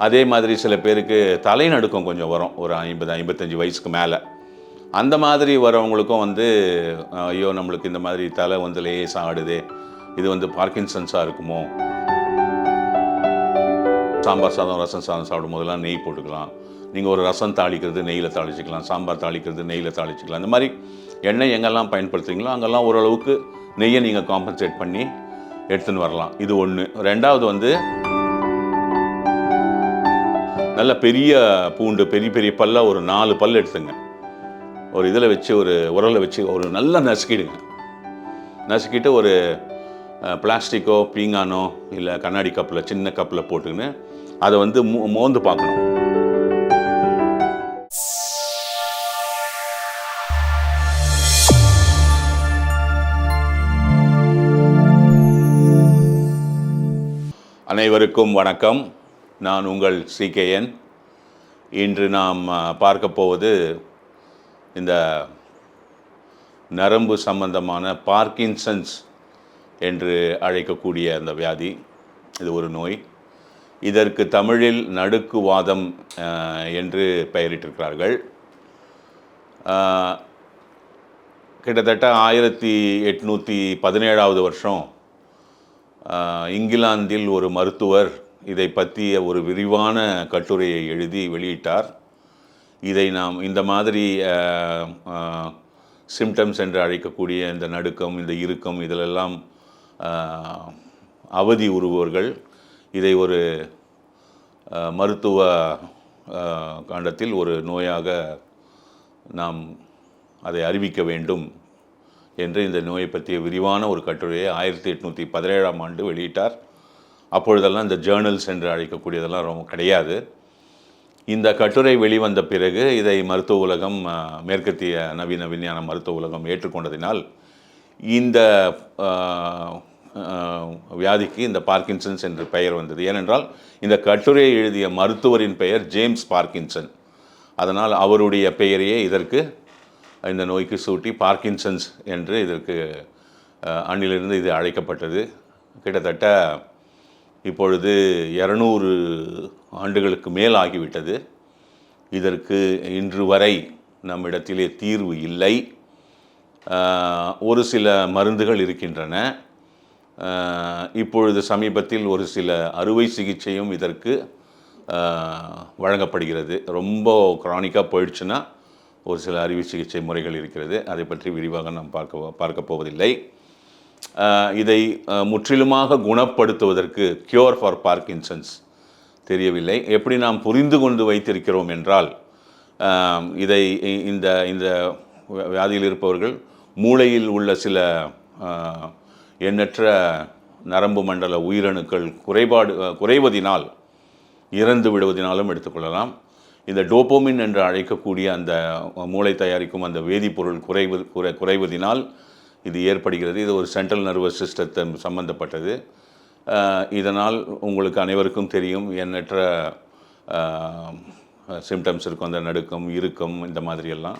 அதே மாதிரி சில பேருக்கு தலைநடுக்கம் கொஞ்சம் வரும், ஒரு 50-55 வயசுக்கு மேலே. அந்த மாதிரி வரவங்களுக்கும் ஐயோ நம்மளுக்கு இந்த மாதிரி தலை லேசாக ஆடுதே, இது பார்க்கின்சன்ஸாக இருக்குமோ. சாம்பார் சாதம் ரசம் சாதம் சாப்பிடும் போதெல்லாம் நெய் போட்டுக்கலாம். நீங்கள் ஒரு ரசம் தாளிக்கிறது நெய்யில் தாளிச்சிக்கலாம், சாம்பார் தாளிக்கிறது நெய்யில் தாளிச்சிக்கலாம். இந்த மாதிரி எண்ணெய் எங்கெல்லாம் பயன்படுத்துறீங்களோ அங்கெல்லாம் ஓரளவுக்கு நெய்யை நீங்கள் காம்பன்சேட் பண்ணி எடுத்துன்னு வரலாம். இது ஒன்று. ரெண்டாவது நல்ல பெரிய பூண்டு, பெரிய பெரிய பல்லாக ஒரு 4 பல் எடுத்துங்க. ஒரு இதில் வச்சு, ஒரு உரலை வச்சு ஒரு நல்லா நசுக்கிடுங்க. நசுக்கிட்டு ஒரு பிளாஸ்டிக்கோ பீங்கானோ இல்லை கண்ணாடி கப்பில், சின்ன கப்பில் போட்டுக்கின்னு அதை மோந்து பார்க்கணும். அனைவருக்கும் வணக்கம். நான் உங்கள் CKN. இன்று நாம் பார்க்க போவது இந்த நரம்பு சம்பந்தமான பார்க்கின்சன்ஸ் என்று அழைக்கக்கூடிய அந்த வியாதி. இது ஒரு நோய். இதற்கு தமிழில் நடுக்குவாதம் என்று பெயரிட்டிருக்கிறார்கள். கிட்டத்தட்ட 1817 வருஷம் இங்கிலாந்தில் ஒரு மருத்துவர் இதை பற்றிய ஒரு விரிவான கட்டுரையை எழுதி வெளியிட்டார். இதை நாம் இந்த மாதிரி சிம்டம்ஸ் என்று அழைக்கக்கூடிய இந்த நடுக்கம், இந்த இறுக்கம், இதிலெல்லாம் அவதி உறுபவர்கள் இதை ஒரு மருத்துவ காண்டத்தில் ஒரு நோயாக நாம் அதை அறிவிக்க வேண்டும் என்று இந்த நோயை பற்றிய விரிவான ஒரு கட்டுரையை 1817 ஆண்டு வெளியிட்டார். அப்பொழுதெல்லாம் இந்த ஜேர்னல்ஸ் என்று அழைக்கக்கூடியதெல்லாம் ரொம்ப கிடையாது. இந்த கட்டுரை வெளிவந்த பிறகு இதை மருத்துவ உலகம், மேற்கத்திய நவீன விஞ்ஞான மருத்துவ உலகம் ஏற்றுக்கொண்டதினால் இந்த வியாதிக்கு இந்த பார்க்கின்சன்ஸ் என்று பெயர் வந்தது. ஏனென்றால் இந்த கட்டுரையை எழுதிய மருத்துவரின் பெயர் ஜேம்ஸ் பார்க்கின்சன். அதனால் அவருடைய பெயரையே இதற்கு, இந்த நோய்க்கு சூட்டி பார்க்கின்சன்ஸ் என்று இதற்கு அன்னிலிருந்து இது அழைக்கப்பட்டது. கிட்டத்தட்ட இப்பொழுது 200 ஆண்டுகளுக்கு மேல் ஆகிவிட்டது. இதற்கு இன்று வரை நம்மிடத்திலே தீர்வு இல்லை. ஒரு சில மருந்துகள் இருக்கின்றன. இப்பொழுது சமீபத்தில் ஒரு சில அறுவை சிகிச்சையும் இதற்கு வழங்கப்படுகிறது. ரொம்ப கிரானிக்காக போயிடுச்சுன்னா ஒரு சில அறுவை சிகிச்சை முறைகள் இருக்கிறது. அதை பற்றி விரிவாக நாம் பார்க்க போவதில்லை. இதை முற்றிலுமாக குணப்படுத்துவதற்கு, கியூர் ஃபார் பார்க்கின்சன்ஸ் தெரியவில்லை. எப்படி நாம் புரிந்து கொண்டு வைத்திருக்கிறோம் என்றால், இதை இந்த இந்த வியாதியில் இருப்பவர்கள் மூளையில் உள்ள சில எண்ணற்ற நரம்பு மண்டல உயிரணுக்கள் குறைவதினால், இறந்து விடுவதினாலும் எடுத்துக்கொள்ளலாம். இந்த டோபோமின் என்று அழைக்கக்கூடிய அந்த மூளை தயாரிக்கும் அந்த வேதிப்பொருள் குறைவதினால் இது ஏற்படுகிறது. இது ஒரு சென்ட்ரல் நர்வஸ் சிஸ்டத்தை சம்பந்தப்பட்டது. இதனால் உங்களுக்கு அனைவருக்கும் தெரியும், எண்ணற்ற சிம்டம்ஸ் இருக்கும். அந்த நடுக்கம், இறுக்கம், இந்த மாதிரியெல்லாம்.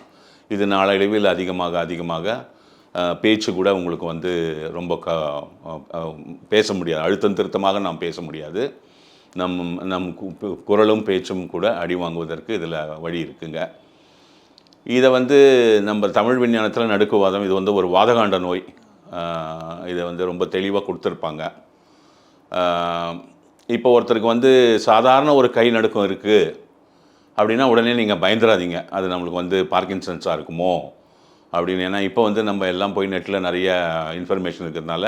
இது நாளடைவில் அதிகமாக பேச்சு கூட உங்களுக்கு ரொம்ப பேச முடியாது, அழுத்தம் திருத்தமாக நாம் பேச முடியாது. நம் குரலும் பேச்சும் கூட அடி வாங்குவதற்கு இதில் வழி இருக்குங்க. இதை நம்ம தமிழ் விஞ்ஞானத்தில் நடுக்குவாதம், இது ஒரு வாதகாண்ட நோய். இதை ரொம்ப தெளிவாக கொடுத்துருப்பாங்க. இப்போ ஒருத்தருக்கு சாதாரண ஒரு கை நடுக்கம் இருக்குது அப்படின்னா உடனே நீங்கள் பயந்துடாதீங்க, அது நம்மளுக்கு பார்க்கின்சன்ஸாக இருக்குமோ அப்படின்னு. ஏன்னா இப்போ நம்ம எல்லாம் போய் நெட்டில் நிறைய இன்ஃபர்மேஷன் இருக்கிறதுனால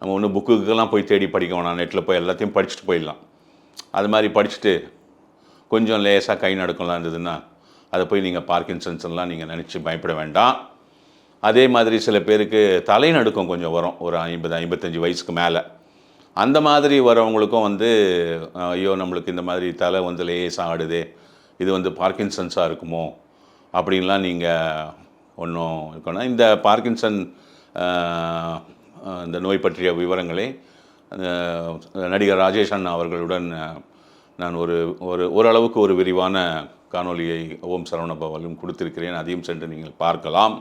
நம்ம ஒன்று புக்குக்கெல்லாம் போய் தேடி படிக்க வேணாம், நெட்டில் போய் எல்லாத்தையும் படிச்சுட்டு போயிடலாம். அது மாதிரி படிச்சுட்டு கொஞ்சம் லேசாக கை நடுக்கம்லாம் இருந்ததுன்னா அதை போய் நீங்கள் பார்க்கின்சன்ஸ்லாம் நீங்கள் நினச்சி பயப்பட வேண்டாம். அதே மாதிரி சில பேருக்கு தலைநடுக்கம் கொஞ்சம் வரும், ஒரு 50-55 வயசுக்கு மேலே. அந்த மாதிரி வரவங்களுக்கும் ஐயோ நம்மளுக்கு இந்த மாதிரி தலை லேசாக ஆடுதே, இது பார்க்கின்சன்ஸாக இருக்குமோ அப்படின்லாம் நீங்கள் ஒன்றும் இருக்கணும். இந்த பார்க்கின்சன் இந்த நோய் பற்றிய விவரங்களை நடிகர் ராஜேஷ் அண்ணா அவர்களுடன் நான் ஓரளவுக்கு ஒரு விரிவான காணொலியை ஓம் சரவணபவலும் கொடுத்திருக்கிறேன். அதையும் சென்று நீங்கள் பார்க்கலாம்.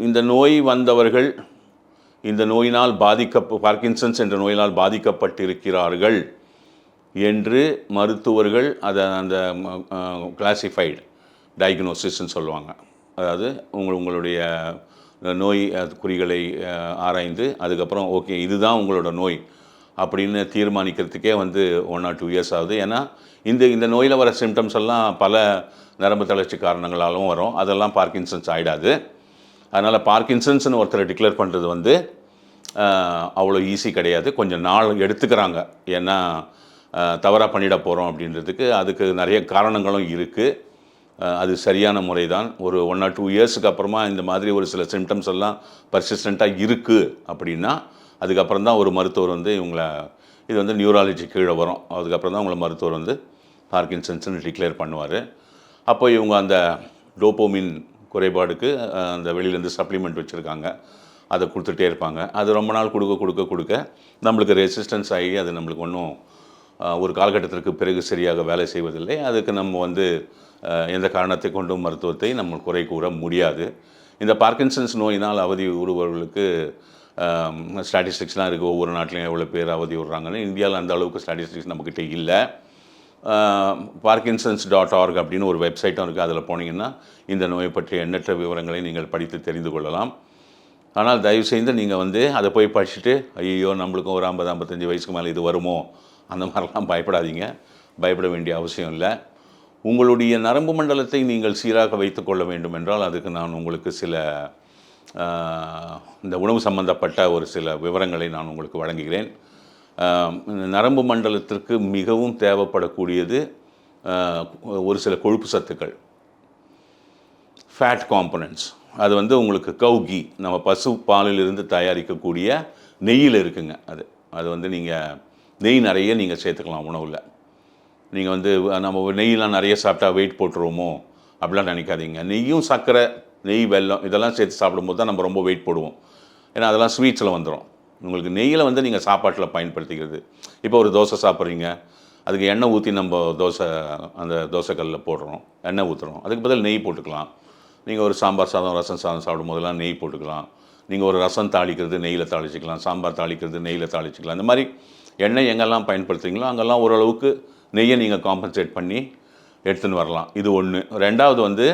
இந்த நோய் வந்தவர்கள் இந்த நோயினால் பார்க்கின்சன்ஸ் என்ற நோயினால் பாதிக்கப்பட்டிருக்கிறார்கள் என்று மருத்துவர்கள் அதை அந்த கிளாசிஃபைடு டயக்னோசிஸ்ன்னு சொல்லுவாங்க. அதாவது உங்களுடைய நோய் குறிகளை ஆராய்ந்து அதுக்கப்புறம் ஓகே இதுதான் உங்களோட நோய் அப்படின்னு தீர்மானிக்கிறதுக்கே வந்து 1 or 2 இயர்ஸ் ஆகுது. ஏன்னா இந்த நோயில் வர சிம்டம்ஸ் எல்லாம் பல நரம்பு தளர்ச்சி காரணங்களாலும் வரும். அதெல்லாம் பார்க்கின்சன்ஸ் ஆகிடாது. அதனால் பார்க்கின்சன்ஸ்னு ஒருத்தரை டிக்ளேர் பண்ணுறது வந்து அவ்வளோ ஈஸி கிடையாது. கொஞ்சம் நாள் எடுத்துக்கிறாங்க. ஏன்னா தவறாக பண்ணிட போகிறோம் அப்படின்றதுக்கு அதுக்கு நிறைய காரணங்களும் இருக்குது. அது சரியான முறை தான். ஒரு 1 or 2 இயர்ஸுக்கு அப்புறமா இந்த மாதிரி ஒரு சில சிம்டம்ஸ் எல்லாம் பர்சிஸ்டண்ட்டாக இருக்குது அப்படின்னா அதுக்கப்புறம் தான் ஒரு மருத்துவர் வந்து இது வந்து நியூராலஜி கீழே வரும். அதுக்கப்புறம் தான் உங்களை மருத்துவர் வந்து பார்க்கின்சன்ஸ்னு டிக்ளேர் பண்ணுவார். அப்போ இவங்க அந்த டோபோமின் குறைபாடுக்கு அந்த வெளியிலேருந்து சப்ளிமெண்ட் வச்சுருக்காங்க. அதை கொடுத்துட்டே இருப்பாங்க. அது ரொம்ப நாள் கொடுக்க நம்மளுக்கு ரெசிஸ்டன்ஸ் ஆகி அது நம்மளுக்கு ஒன்றும் ஒரு காலகட்டத்திற்கு பிறகு சரியாக வேலை செய்வதில்லை. அதுக்கு நம்ம வந்து எந்த காரணத்தை கொண்டும் மருத்துவத்தை நம்ம குறை கூற முடியாது. இந்த பார்க்கின்சன்ஸ் நோயினால் அவதி உறுபவர்களுக்கு ஸ்டாட்டிஸ்டிக்ஸ்லாம் இருக்குது. ஒவ்வொரு நாட்டிலையும் எவ்வளோ பேர் அவதி விடுறாங்கன்னு. இந்தியாவில் அந்த அளவுக்கு ஸ்டாட்டிஸ்டிக்ஸ் நம்மக்கிட்ட இல்லை. parkinsons.org அப்படின்னு ஒரு வெப்சைட்டும் இருக்குது. அதில் போனீங்கன்னா இந்த நோயை பற்றிய எண்ணற்ற விவரங்களை நீங்கள் படித்து தெரிந்து கொள்ளலாம். ஆனால் தயவுசெய்து நீங்கள் வந்து அதை போய் படிச்சுட்டு ஐயோ நம்மளுக்கும் ஒரு 50-55 வயசுக்கு மேலே இது வருமோ அந்த மாதிரிலாம் பயப்படாதீங்க. பயப்பட வேண்டிய அவசியம் இல்லை. உங்களுடைய நரம்பு மண்டலத்தை நீங்கள் சீராக வைத்துக்கொள்ள வேண்டும் என்றால் அதுக்கு நான் உங்களுக்கு சில இந்த உணவு சம்பந்தப்பட்ட ஒரு சில விவரங்களை நான் உங்களுக்கு வழங்குகிறேன். நரம்பு மண்டலத்திற்கு மிகவும் தேவைப்படக்கூடியது ஒரு சில கொழுப்பு சத்துக்கள், ஃபேட் காம்பனன்ட்ஸ். அது வந்து உங்களுக்கு கவுகி நம்ம பசு பாலிலிருந்து தயாரிக்கக்கூடிய நெய்யில் இருக்குங்க. அது வந்து நீங்கள் நெய் நிறைய நீங்கள் சேர்த்துக்கலாம் உணவில். நீங்கள் வந்து நம்ம நெய்யெலாம் நிறைய சாப்பிட்டா வெயிட் போட்டுருவோமோ அப்படிலாம் நினைக்காதீங்க. நெய்யும் சர்க்கரை, நெய், வெல்லம் இதெல்லாம் சேர்த்து சாப்பிடும்போது தான் நம்ம ரொம்ப வெயிட் போடுவோம். ஏன்னா அதெல்லாம் ஸ்வீட்ஸில் வந்துடும். உங்களுக்கு நெய்யில் வந்து நீங்கள் சாப்பாட்டில் பயன்படுத்திக்கிறது. இப்போ ஒரு தோசை சாப்பிட்றீங்க, அதுக்கு எண்ணெய் ஊற்றி நம்ம அந்த தோசைக்கல்லில் போடுறோம், எண்ணெய் ஊற்றுறோம். அதுக்கு பதில் நெய் போட்டுக்கலாம். நீங்கள் ஒரு சாம்பார் சாதம், ரசம் சாதம் சாப்பிடும் போதெல்லாம் நெய் போட்டுக்கலாம். நீங்கள் ஒரு ரசம் தாளிக்கிறது நெய்யில் தாளிச்சிக்கலாம், சாம்பார் தாளிக்கிறது நெய்யில் தாளிச்சிக்கலாம். இந்த மாதிரி எண்ணெய் எங்கெல்லாம் பயன்படுத்துறீங்களோ அங்கெல்லாம் ஓரளவுக்கு நெய்யை நீங்கள் காம்பன்சேட் பண்ணி எடுத்துன்னு வரலாம். இது ஒன்று. ரெண்டாவது வந்து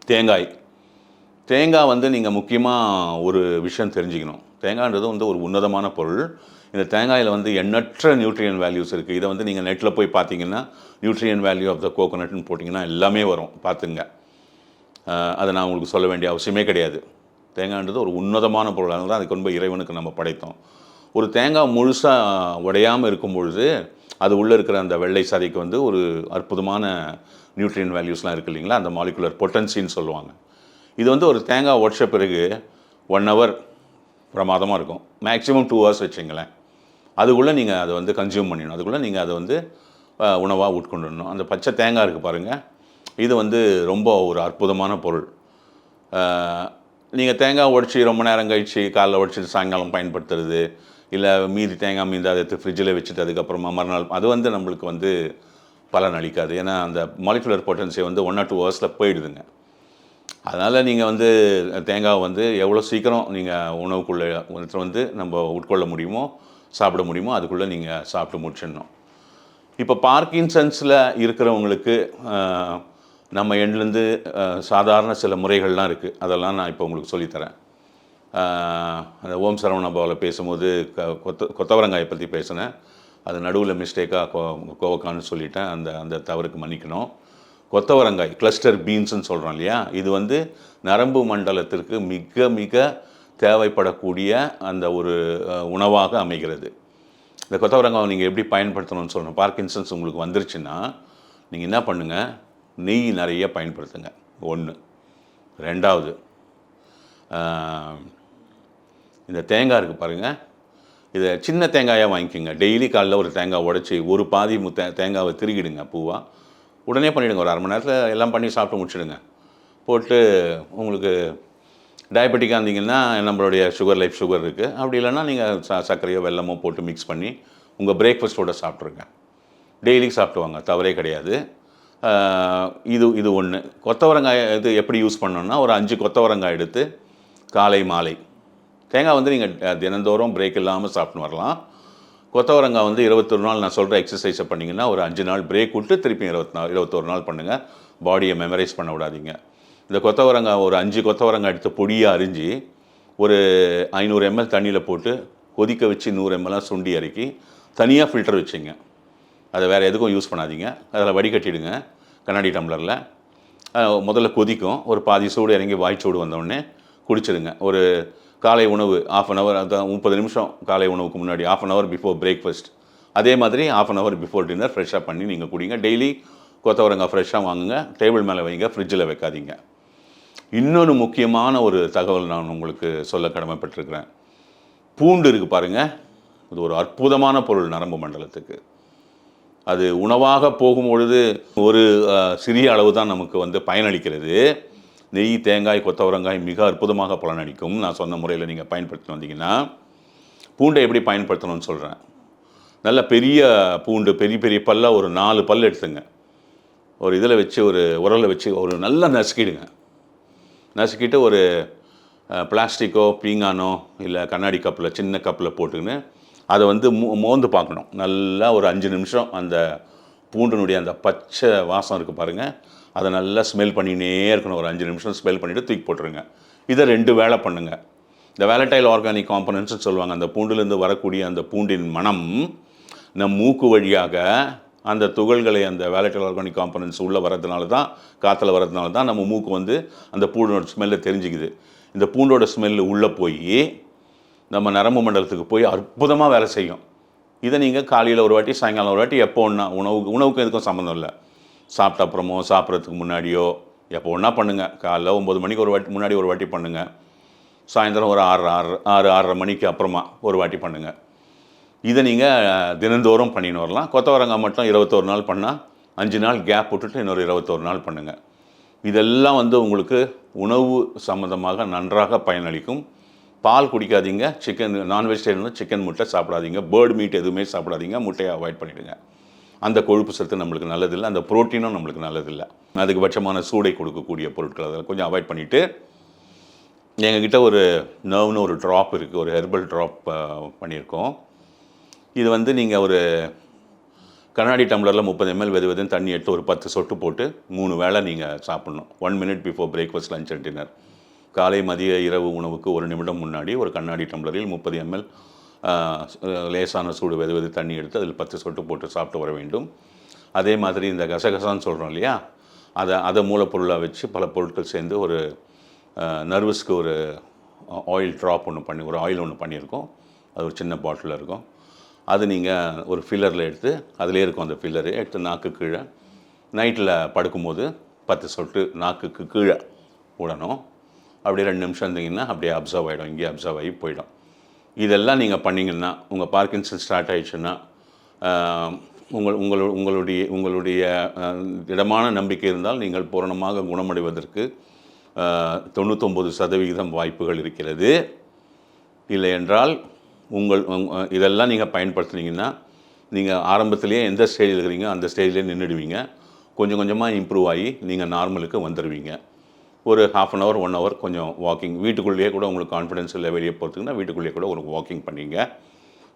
தேங்காய் வந்து நீங்கள் முக்கியமாக ஒரு விஷயம் தெரிஞ்சுக்கணும். தேங்காய்ன்றது வந்து ஒரு உன்னதமான பொருள். இந்த தேங்காயில் வந்து எண்ணற்ற நியூட்ரியன் வேல்யூஸ் இருக்குது. இதை வந்து நீங்கள் நெட்டில் போய் பார்த்தீங்கன்னா நியூட்ரியன் வேல்யூ ஆஃப் த கோகோனட்னு போட்டிங்கன்னா எல்லாமே வரும், பார்த்துங்க. அதை நான் உங்களுக்கு சொல்ல வேண்டிய அவசியமே கிடையாது. தேங்காய்ன்றது ஒரு உன்னதமான பொருள். அதனால தான் அதுக்கு ரொம்ப இறைவனுக்கு நம்ம படைத்தோம். ஒரு தேங்காய் முழுசாக உடையாமல் இருக்கும் பொழுது அது உள்ளே இருக்கிற அந்த வெள்ளை சதைக்கு வந்து ஒரு அற்புதமான நியூட்ரியன் வேல்யூஸ்லாம் இருக்குது இல்லைங்களா, அந்த மாலிகுலர் பொட்டன்சின்னு சொல்லுவாங்க. இது வந்து ஒரு தேங்காய் உடைச்ச பிறகு 1 hour பிரமாதமாக இருக்கும். மேக்ஸிமம் 2 hours வச்சுங்களேன். அதுக்குள்ளே நீங்கள் அதை வந்து கன்சியூம் பண்ணிடணும். அதுக்குள்ளே நீங்கள் அதை வந்து உணவாக உட்கொண்டுடணும். அந்த பச்சை தேங்காய் இருக்குது பாருங்கள், இது வந்து ரொம்ப ஒரு அற்புதமான பொருள். நீங்கள் தேங்காய் உடைச்சி ரொம்ப நேரம் கழித்து காலைல உடைச்சிட்டு சாயங்காலம் பயன்படுத்துறது, இல்லை மீதி தேங்காய் மீந்து அதை எடுத்து ஃப்ரிட்ஜில் வச்சுட்டு அதுக்கப்புறமா மறுநாள், அது வந்து நம்மளுக்கு வந்து பலன் அளிக்காது. ஏன்னா அந்த மாலிகுலர் பொட்டன்சியை வந்து 1 or 2 hours போயிடுதுங்க. அதனால் நீங்கள் வந்து தேங்காய் வந்து எவ்வளோ சீக்கிரம் நீங்கள் உணவுக்குள்ளே வந்து நம்ம உட்கொள்ள முடியுமோ, சாப்பிட முடியுமோ அதுக்குள்ளே நீங்கள் சாப்பிட்டு முடிச்சிடணும். இப்போ பார்க்கின்சன்ஸில் இருக்கிறவங்களுக்கு நம்ம எண்ணிலேருந்து சாதாரண சில முறைகள்லாம் இருக்குது. அதெல்லாம் நான் இப்போ உங்களுக்கு சொல்லித்தரேன். அந்த ஓம் சரவணபாவில் பேசும்போது கொத்தவரங்காயை பற்றி பேசினேன். அது நடுவில் மிஸ்டேக்காக கோவக்கான்னு சொல்லிட்டேன். அந்த தவறுக்கு மன்னிக்கணும். கொத்தவரங்காய், கிளஸ்டர் பீன்ஸ்ன்னு சொல்கிறோம் இல்லையா, இது வந்து நரம்பு மண்டலத்திற்கு மிக மிக தேவைப்படக்கூடிய அந்த ஒரு உணவாக அமைகிறது. இந்த கொத்தவரங்காவை நீங்கள் எப்படி பயன்படுத்தணும்னு சொல்லணும். பார்க்கின்சன்ஸ் உங்களுக்கு வந்துருச்சுன்னா நீங்கள் என்ன பண்ணுங்கள், நெய் நிறைய பயன்படுத்துங்க. 1. 2வது இந்த தேங்காய் இருக்குது பாருங்கள், இதை சின்ன தேங்காயாக வாங்கிக்கோங்க. டெய்லி காலைல ஒரு தேங்காய் உடச்சி ஒரு பாதி தேங்காவை திருகிடுங்க பூவாக. உடனே பண்ணிவிடுங்க. ஒரு 1/2 மணி நேரத்தில் எல்லாம் பண்ணி சாப்பிட்டு முடிச்சிடுங்க. போட்டு உங்களுக்கு டயபெட்டிக்காக இருந்தீங்கன்னா நம்மளுடைய லைஃப் சுகர் இருக்குது. அப்படி இல்லைன்னா நீங்கள் சர்க்கரையோ வெல்லமோ போட்டு மிக்ஸ் பண்ணி உங்கள் பிரேக்ஃபாஸ்ட்டோட சாப்பிட்ருங்க. டெய்லிக்கு சாப்பிடுவாங்க, தவறே கிடையாது. இது 1. கொத்தவரங்காய் இது எப்படி யூஸ் பண்ணணுன்னா, ஒரு 5 கொத்தவரங்காய் எடுத்து காலை மாலை தேங்காய் வந்து நீங்கள் தினந்தோறும் பிரேக் இல்லாமல் சாப்பிட்டு வரலாம். கொத்தவரங்காய் வந்து 21 நாள் நான் சொல்கிற எக்ஸசைஸை பண்ணிங்கன்னா ஒரு 5 நாள் பிரேக் விட்டு திருப்பி 21 நாள் பண்ணுங்கள். பாடியை மெமரைஸ் பண்ண விடாதீங்க. இந்த கொத்தவரங்காய் ஒரு 5 கொத்தவரங்காய் எடுத்து பொடியாக அரிஞ்சு ஒரு 500 ml தண்ணியில் போட்டு கொதிக்க வச்சு 100 ml சுண்டி இறக்கி தனியாக ஃபில்டர் வச்சுங்க. அதை வேறு எதுக்கும் யூஸ் பண்ணாதீங்க. அதில் வடிகட்டிடுங்க கண்ணாடி டம்ளரில். முதல்ல கொதிக்கும், ஒரு பாதி சூடு இறங்கி வாய்ச்சூடு வந்தோடனே குடிச்சிடுங்க. ஒரு காலை உணவு 1/2 hour, அதான் 30 நிமிஷம் காலை உணவுக்கு முன்னாடி 1/2 hour பிஃபோர் பிரேக்ஃபாஸ்ட். அதே மாதிரி 1/2 hour பிஃபோர் டின்னர் ஃப்ரெஷ்ஷாக பண்ணி நீங்கள் குடிங்க. டெய்லி கொத்தவரங்காய் ஃப்ரெஷ்ஷாக வாங்குங்க, டேபிள் மேலே வைங்க, ஃப்ரிட்ஜில் வைக்காதீங்க. இன்னொன்று முக்கியமான ஒரு தகவல் நான் உங்களுக்கு சொல்ல கடமைப்பட்டிருக்கிறேன். பூண்டு இருக்குது பாருங்கள், இது ஒரு அற்புதமான பொருள் நரம்பு மண்டலத்துக்கு. அது உணவாக போகும்பொழுது ஒரு சிறிய அளவு தான் நமக்கு வந்து பயனளிக்கிறது. நெய், தேங்காய், கொத்தவரங்காய் மிக அற்புதமாக பலனளிக்கும். நான் சொன்ன முறையில் நீங்கள் பயன்படுத்தி வந்தீங்கன்னா. பூண்டை எப்படி பயன்படுத்தணும்னு சொல்கிறேன். நல்ல பெரிய பூண்டு, பெரிய பெரிய பல்லாக ஒரு 4 பல் எடுத்துங்க. ஒரு இதில் வச்சு, ஒரு உரலை வச்சு ஒரு நல்லா நசுக்கிடுங்க. நசுக்கிட்டு ஒரு பிளாஸ்டிக்கோ பீங்கானோ இல்லை கண்ணாடி கப்பில், சின்ன கப்பில் போட்டுக்கின்னு அதை வந்து மோந்து பார்க்கணும். நல்லா ஒரு 5 நிமிஷம் அந்த பூண்டினுடைய அந்த பச்சை வாசம் இருக்குது பாருங்கள், அதை நல்லா ஸ்மெல் பண்ணினே இருக்கணும். ஒரு 5 நிமிஷம் ஸ்மெல் பண்ணிவிட்டு தூக்கி போட்டுருங்க. இதை 2 வேளை பண்ணுங்கள். இந்த வேலட்டைல் ஆர்கானிக் காம்பனன்ட்ஸ்னு சொல்லுவாங்க. அந்த பூண்டுலேருந்து வரக்கூடிய அந்த பூண்டின் மனம் நம் மூக்கு வழியாக அந்த துகள்களை, அந்த வேலட்டைல் ஆர்கானிக் காம்பனன்ட்ஸ் உள்ளே வரதுனால தான், காற்றுல வரதுனால தான் நம்ம மூக்கு வந்து அந்த பூண்டோட ஸ்மெல்லை தெரிஞ்சுக்குது. இந்த பூண்டோட ஸ்மெல்லு உள்ளே போய் நம்ம நரம்பு மண்டலத்துக்கு போய் அற்புதமாக வேலை செய்யும். இதை நீங்கள் காலையில் ஒரு வாட்டி, சாயங்காலம் ஒரு வாட்டி, எப்போ ஒன்றா, உணவுக்கும் எதுக்கும் சம்மந்தம் இல்லை, சாப்பிட்ட அப்புறமோ சாப்பிட்றதுக்கு முன்னாடியோ எப்போ ஒன்றா பண்ணுங்கள். காலைல 9 மணிக்கு ஒரு வாட்டி முன்னாடி ஒரு வாட்டி பண்ணுங்கள். சாயந்தரம் ஒரு 6:30 மணிக்கு அப்புறமா ஒரு வாட்டி பண்ணுங்கள். இதை நீங்கள் தினந்தோறும் பண்ணின்னு வரலாம். கொத்தவரங்காய் மட்டும் 21 நாள் பண்ணால் 5 நாள் கேப் விட்டுட்டு இன்னொரு 21 நாள் பண்ணுங்கள். இதெல்லாம் வந்து உங்களுக்கு உணவு சம்மந்தமாக நன்றாக பயனளிக்கும். பால் குடிக்காதீங்க. சிக்கன், நான் வெஜிடேரியன் சிக்கன், முட்டை சாப்பிடாதீங்க. பேர்டு மீட் எதுவுமே சாப்பிடாதீங்க. முட்டையை அவாய்ட் பண்ணிவிடுங்க. அந்த கொழுப்பு சத்து நம்மளுக்கு நல்லதில்லை, அந்த ப்ரோட்டீனும் நம்மளுக்கு நல்லதில்லை. அதிகபட்சமான சூடை கொடுக்கக்கூடிய பொருட்கள் அதெல்லாம் கொஞ்சம் அவாய்ட் பண்ணிவிட்டு, எங்ககிட்ட ஒரு நர்வ்னு ஒரு ட்ராப் இருக்குது, ஒரு ஹெர்பல் ட்ராப் பண்ணியிருக்கோம். இது வந்து நீங்கள் ஒரு கண்ணாடி டம்ளரில் 30 ml வெதுன்னு தண்ணி எடுத்து ஒரு 10 சொட்டு போட்டு 3 வேளை நீங்கள் சாப்பிட்ணும். 1 minute before breakfast, lunch and dinner. காலை, மதிய, இரவு உணவுக்கு 1 நிமிடம் முன்னாடி ஒரு கண்ணாடி டம்ளரில் 30 ml லேசான சூடு வெது தண்ணி எடுத்து அதில் 10 சொட்டு போட்டு சாப்பிட்டு வர வேண்டும். அதே மாதிரி இந்த கசகசான்னு சொல்கிறோம் இல்லையா, அதை மூலப்பொருளாக வச்சு பல பொருட்கள் சேர்ந்து ஒரு நர்வஸ்க்கு ஒரு ஆயில் ட்ராப் ஒன்று பண்ணி, ஒரு ஆயில் ஒன்று பண்ணியிருக்கோம். அது ஒரு சின்ன பாட்டிலில் இருக்கும். அது நீங்கள் ஒரு ஃபில்லரில் எடுத்து, அதிலே இருக்கும் அந்த ஃபில்லரு எடுத்து நாக்கு கீழே நைட்டில் படுக்கும்போது 10 சொட்டு நாக்குக்கு கீழே விடணும். அப்படியே 2 நிமிஷம் இருந்தீங்கன்னா அப்படியே அப்சர்வ் ஆகிடும், இங்கேயே அப்சர்வ் ஆகி போயிடும். இதெல்லாம் நீங்கள் பண்ணிங்கன்னா, உங்கள் பார்க்கின்சன் ஸ்டார்ட் ஆகிடுச்சுன்னா, உங்களுடைய திடமான நம்பிக்கை இருந்தால் நீங்கள் பூரணமாக குணமடைவதற்கு 99% வாய்ப்புகள் இருக்கிறது. இல்லை என்றால் இதெல்லாம் நீங்கள் பயன்படுத்துனீங்கன்னா, நீங்கள் ஆரம்பத்திலேயே எந்த ஸ்டேஜில் இருக்கிறீங்க அந்த ஸ்டேஜ்லேயே நின்றுடுவீங்க. கொஞ்சம் கொஞ்சமாக இம்ப்ரூவ் ஆகி நீங்கள் நார்மலுக்கு வந்துடுவீங்க. ஒரு 1/2 hour 1 hour கொஞ்சம் வாக்கிங், வீட்டுக்குள்ளேயே கூட உங்களுக்கு கான்ஃபிடென்ஸ் இல்லை வெளியே போகிறதுக்குன்னா வீட்டுக்குள்ளேயே கூட ஒரு வாக்கிங் பண்ணிங்க.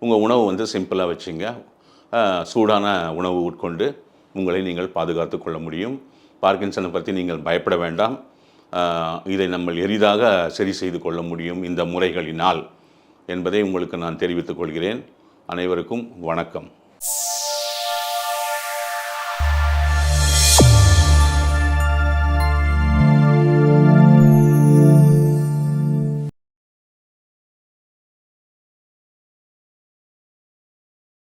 உங்கள் உணவு வந்து சிம்பிளாக வச்சுங்க. சூடான உணவு உட்கொண்டு உங்களை நீங்கள் பாதுகாத்து கொள்ள முடியும். பார்க்கின்சனை பற்றி நீங்கள் பயப்பட வேண்டாம். இதை நம்ம எளிதாக சரி செய்து கொள்ள முடியும் இந்த முறைகளினால் என்பதை உங்களுக்கு நான் தெரிவித்துக் கொள்கிறேன். அனைவருக்கும் வணக்கம்.